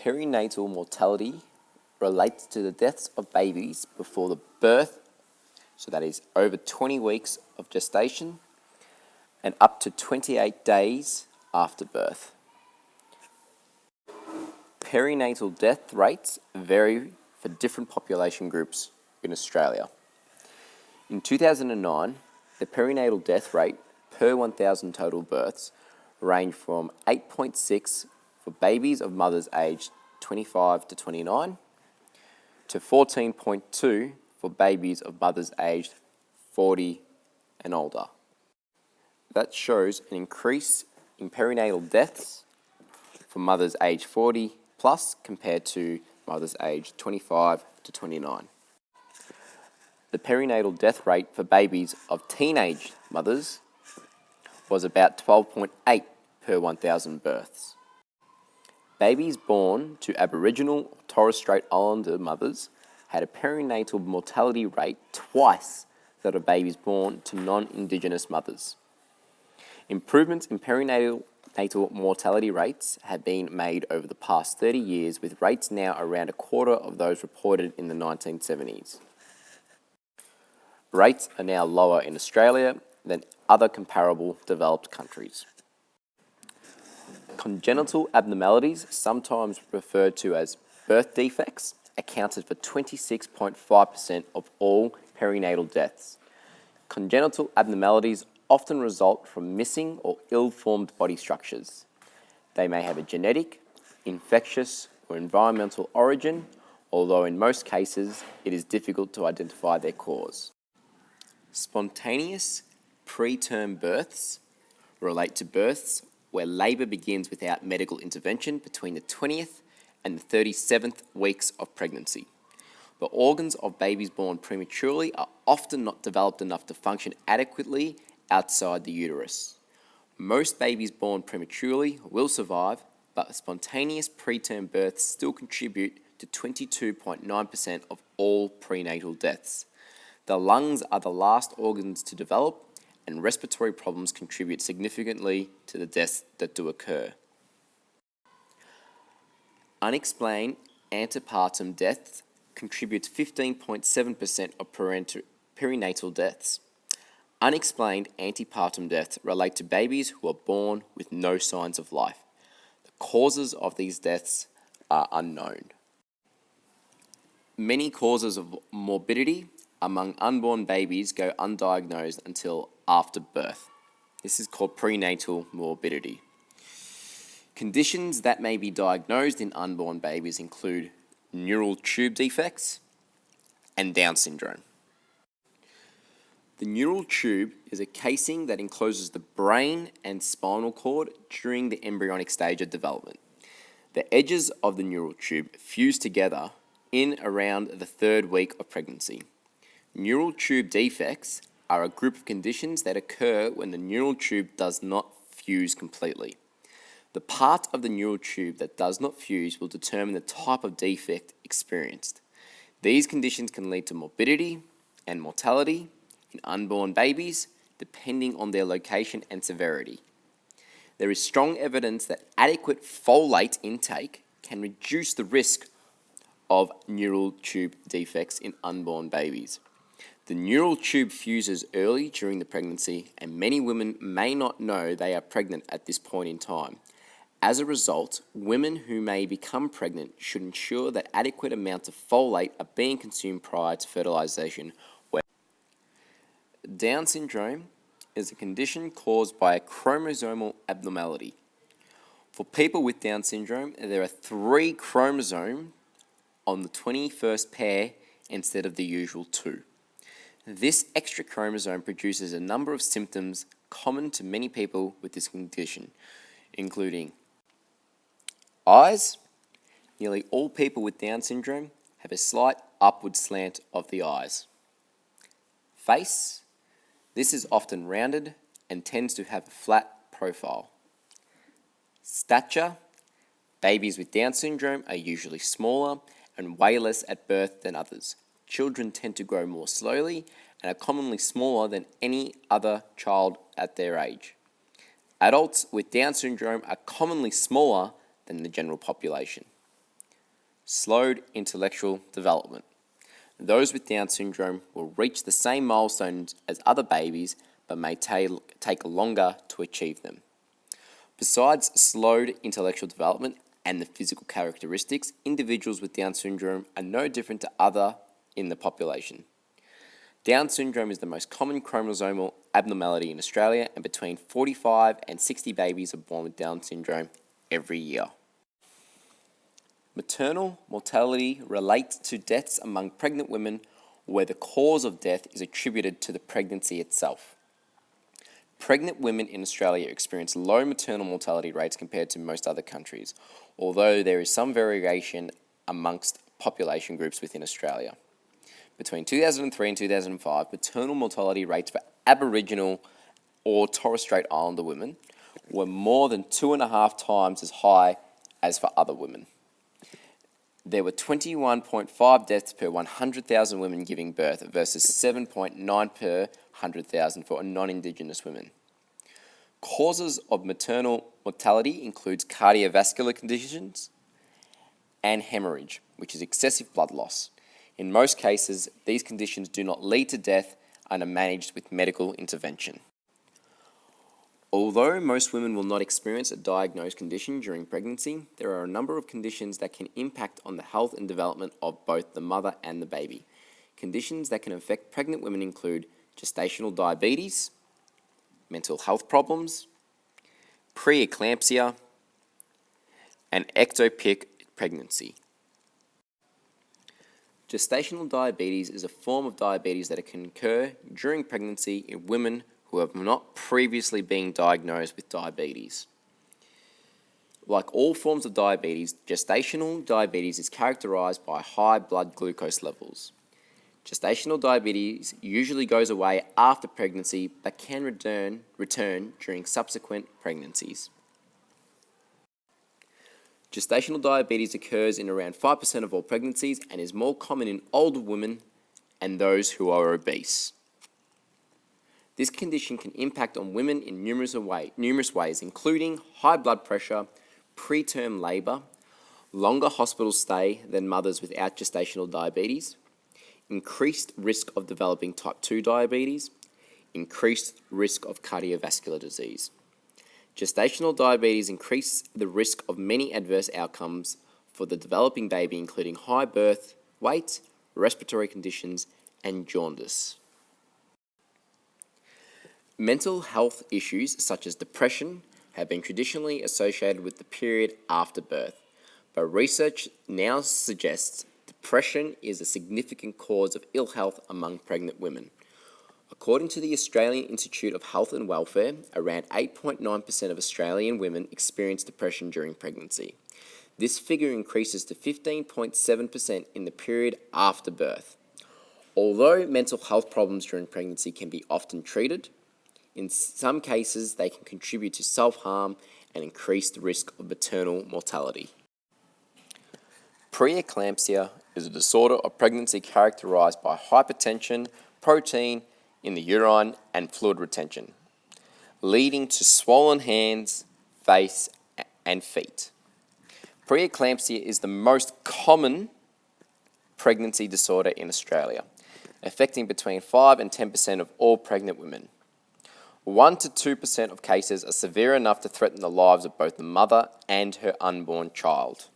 Perinatal mortality relates to the deaths of babies before the birth, so that is over 20 weeks of gestation and up to 28 days after birth. Perinatal death rates vary for different population groups in Australia. In 2009, the perinatal death rate per 1,000 total births ranged from 8.6 for babies of mothers aged 25 to 29 to 14.2 for babies of mothers aged 40 and older. That shows an increase in perinatal deaths for mothers aged 40 plus compared to mothers aged 25 to 29. The perinatal death rate for babies of teenage mothers was about 12.8 per 1,000 births. Babies born to Aboriginal or Torres Strait Islander mothers had a perinatal mortality rate twice that of babies born to non-Indigenous mothers. Improvements in perinatal mortality rates have been made over the past 30 years, with rates now around a quarter of those reported in the 1970s. Rates are now lower in Australia than other comparable developed countries. Congenital abnormalities, sometimes referred to as birth defects, accounted for 26.5% of all perinatal deaths. Congenital abnormalities often result from missing or ill-formed body structures. They may have a genetic, infectious, or environmental origin, although in most cases it is difficult to identify their cause. Spontaneous preterm births relate to births where labour begins without medical intervention between the 20th and the 37th weeks of pregnancy. The organs of babies born prematurely are often not developed enough to function adequately outside the uterus. Most babies born prematurely will survive, but spontaneous preterm births still contribute to 22.9% of all prenatal deaths. The lungs are the last organs to develop, and respiratory problems contribute significantly to the deaths that do occur. Unexplained antepartum deaths contribute 15.7% of perinatal deaths. Unexplained antepartum deaths relate to babies who are born with no signs of life. The causes of these deaths are unknown. Many causes of morbidity among unborn babies go undiagnosed until after birth. This is called prenatal morbidity. Conditions that may be diagnosed in unborn babies include neural tube defects and Down syndrome. The neural tube is a casing that encloses the brain and spinal cord during the embryonic stage of development. The edges of the neural tube fuse together in around the 3rd week of pregnancy. Neural tube defects are a group of conditions that occur when the neural tube does not fuse completely. The part of the neural tube that does not fuse will determine the type of defect experienced. These conditions can lead to morbidity and mortality in unborn babies, depending on their location and severity. There is strong evidence that adequate folate intake can reduce the risk of neural tube defects in unborn babies. The neural tube fuses early during the pregnancy, and many women may not know they are pregnant at this point in time. As a result, women who may become pregnant should ensure that adequate amounts of folate are being consumed prior to fertilization. Down syndrome is a condition caused by a chromosomal abnormality. For people with Down syndrome, there are 3 chromosomes on the 21st pair instead of the usual 2. This extra chromosome produces a number of symptoms common to many people with this condition, including eyes. Nearly all people with Down syndrome have a slight upward slant of the eyes. Face. This is often rounded and tends to have a flat profile. Stature. Babies with Down syndrome are usually smaller and weigh less at birth than others. Children tend to grow more slowly and are commonly smaller than any other child at their age. Adults with Down syndrome are commonly smaller than the general population. Slowed intellectual development. Those with Down syndrome will reach the same milestones as other babies, but may take longer to achieve them. Besides slowed intellectual development and the physical characteristics, individuals with Down syndrome are no different to other in the population. Down syndrome is the most common chromosomal abnormality in Australia, and between 45 and 60 babies are born with Down syndrome every year. Maternal mortality relates to deaths among pregnant women where the cause of death is attributed to the pregnancy itself. Pregnant women in Australia experience low maternal mortality rates compared to most other countries, although there is some variation amongst population groups within Australia. Between 2003 and 2005, maternal mortality rates for Aboriginal or Torres Strait Islander women were more than 2.5 times as high as for other women. There were 21.5 deaths per 100,000 women giving birth versus 7.9 per 100,000 for non-Indigenous women. Causes of maternal mortality includes cardiovascular conditions and hemorrhage, which is excessive blood loss. In most cases, these conditions do not lead to death and are managed with medical intervention. Although most women will not experience a diagnosed condition during pregnancy, there are a number of conditions that can impact on the health and development of both the mother and the baby. Conditions that can affect pregnant women include gestational diabetes, mental health problems, preeclampsia, and ectopic pregnancy. Gestational diabetes is a form of diabetes that can occur during pregnancy in women who have not previously been diagnosed with diabetes. Like all forms of diabetes, gestational diabetes is characterized by high blood glucose levels. Gestational diabetes usually goes away after pregnancy but can return during subsequent pregnancies. Gestational diabetes occurs in around 5% of all pregnancies and is more common in older women and those who are obese. This condition can impact on women in numerous ways, including high blood pressure, preterm labour, longer hospital stay than mothers without gestational diabetes, increased risk of developing type 2 diabetes, increased risk of cardiovascular disease. Gestational diabetes increases the risk of many adverse outcomes for the developing baby, including high birth weight, respiratory conditions, and jaundice. Mental health issues such as depression have been traditionally associated with the period after birth, but research now suggests depression is a significant cause of ill health among pregnant women. According to the Australian Institute of Health and Welfare, around 8.9% of Australian women experience depression during pregnancy. This figure increases to 15.7% in the period after birth. Although mental health problems during pregnancy can be often treated, in some cases they can contribute to self-harm and increase the risk of maternal mortality. Preeclampsia is a disorder of pregnancy characterized by hypertension, protein in the urine, and fluid retention, leading to swollen hands, face, and feet. Preeclampsia is the most common pregnancy disorder in Australia, affecting between 5 and 10% of all pregnant women. 1 to 2% of cases are severe enough to threaten the lives of both the mother and her unborn child.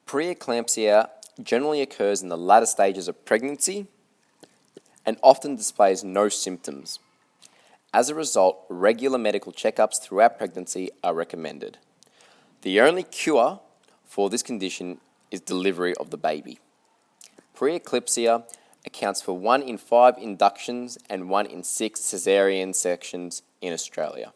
Preeclampsia generally occurs in the latter stages of pregnancy and often displays no symptoms. As a result, regular medical checkups throughout pregnancy are recommended. The only cure for this condition is delivery of the baby. Preeclampsia accounts for 1 in 5 inductions and 1 in 6 caesarean sections in Australia.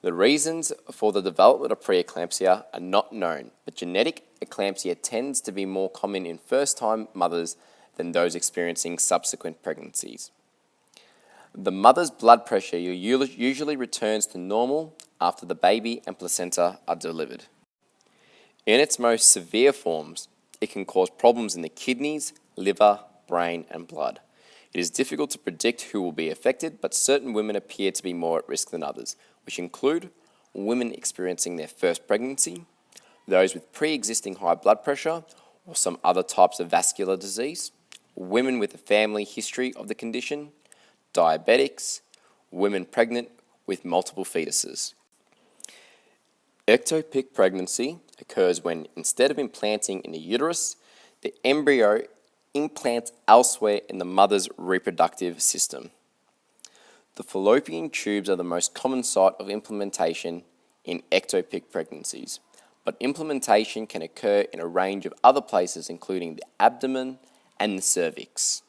The reasons for the development of preeclampsia are not known, but genetic eclampsia tends to be more common in first-time mothers than those experiencing subsequent pregnancies. The mother's blood pressure usually returns to normal after the baby and placenta are delivered. In its most severe forms, it can cause problems in the kidneys, liver, brain, and blood. It is difficult to predict who will be affected, but certain women appear to be more at risk than others, which include women experiencing their first pregnancy, those with pre-existing high blood pressure or some other types of vascular disease, women with a family history of the condition, diabetics, women pregnant with multiple fetuses. Ectopic pregnancy occurs when, instead of implanting in the uterus, the embryo implants elsewhere in the mother's reproductive system. The fallopian tubes are the most common site of implantation in ectopic pregnancies, but implantation can occur in a range of other places, including the abdomen and the cervix.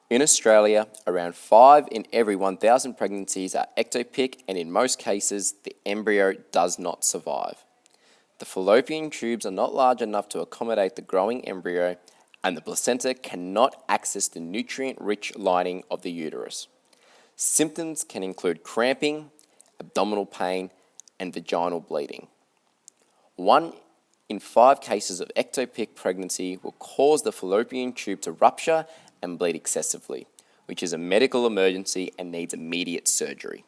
In Australia, around 5 in every 1,000 pregnancies are ectopic, and in most cases, the embryo does not survive. The fallopian tubes are not large enough to accommodate the growing embryo, and the placenta cannot access the nutrient-rich lining of the uterus. Symptoms can include cramping, abdominal pain, and vaginal bleeding. 1 in 5 cases of ectopic pregnancy will cause the fallopian tube to rupture and bleed excessively, which is a medical emergency and needs immediate surgery.